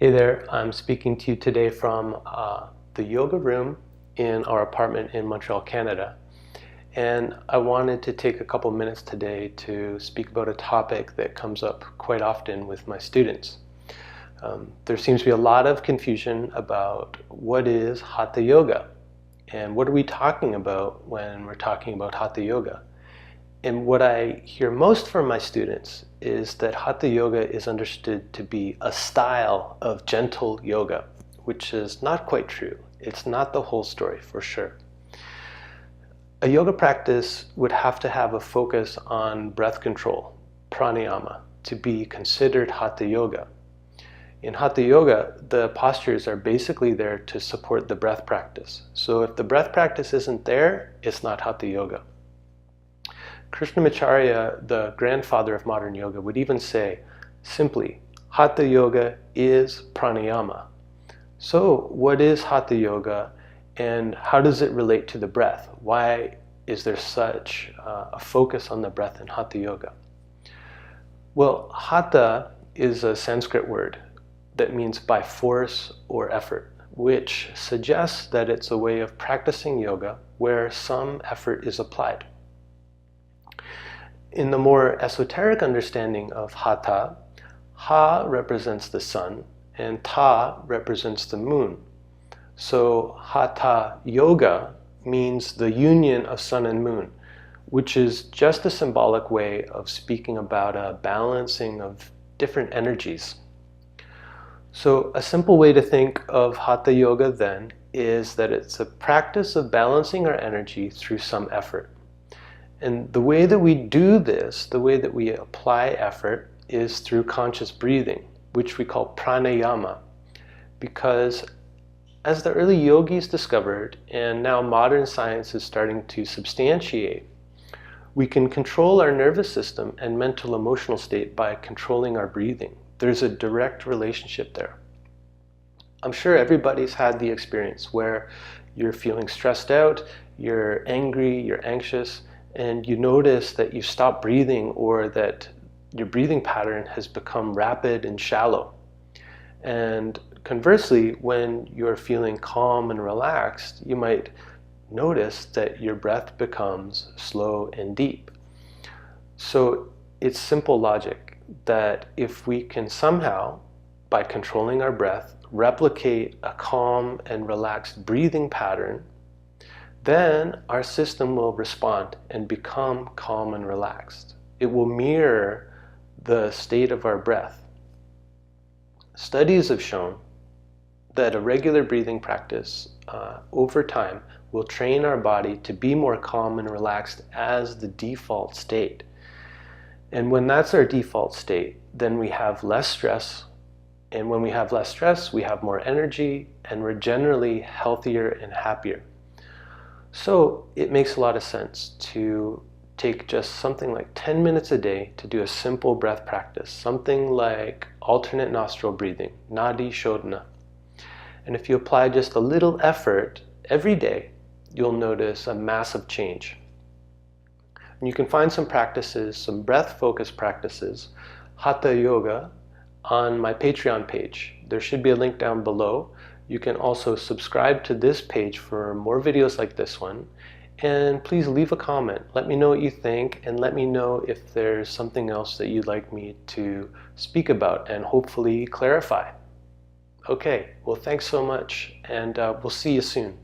Hey there, I'm speaking to you today from the yoga room in our apartment in Montreal, Canada. And I wanted to take a couple minutes today to speak about a topic that comes up quite often with my students. There seems to be a lot of confusion about what is Hatha Yoga and what are we talking about when we're talking about Hatha Yoga. And what I hear most from my students is that Hatha Yoga is understood to be a style of gentle yoga, which is not quite true. It's not the whole story, for sure. A yoga practice would have to have a focus on breath control, pranayama, to be considered Hatha Yoga. In Hatha Yoga, the postures are basically there to support the breath practice. So if the breath practice isn't there, it's not Hatha Yoga. Krishnamacharya, the grandfather of modern yoga, would even say, simply, Hatha Yoga is pranayama. So what is Hatha Yoga and how does it relate to the breath? Why is there such a focus on the breath in Hatha Yoga? Well, Hatha is a Sanskrit word that means by force or effort, which suggests that it's a way of practicing yoga where some effort is applied. In the more esoteric understanding of Hatha, Ha represents the sun and Ta represents the moon. So Hatha Yoga means the union of sun and moon, which is just a symbolic way of speaking about a balancing of different energies. So a simple way to think of Hatha Yoga then is that it's a practice of balancing our energy through some effort. And the way that we do this, the way that we apply effort, is through conscious breathing, which we call pranayama. Because as the early yogis discovered, and now modern science is starting to substantiate, we can control our nervous system and mental emotional state by controlling our breathing. There's a direct relationship there. I'm sure everybody's had the experience where you're feeling stressed out, you're angry, you're anxious, and you notice that you stop breathing or that your breathing pattern has become rapid and shallow. And conversely, when you're feeling calm and relaxed, you might notice that your breath becomes slow and deep. So it's simple logic that if we can somehow, by controlling our breath, replicate a calm and relaxed breathing pattern, then our system will respond and become calm and relaxed. It will mirror the state of our breath. Studies have shown that a regular breathing practice over time will train our body to be more calm and relaxed as the default state. And when that's our default state, then we have less stress. And when we have less stress, we have more energy and we're generally healthier and happier. So it makes a lot of sense to take just something like 10 minutes a day to do a simple breath practice, something like alternate nostril breathing, nadi shodhana. And if you apply just a little effort every day, you'll notice a massive change. And you can find some practices, some breath-focused practices, Hatha Yoga, on my Patreon page. There should be a link down below. You can also subscribe to this page for more videos like this one. And please leave a comment. Let me know what you think and let me know if there's something else that you'd like me to speak about and hopefully clarify. Okay, well thanks so much and we'll see you soon.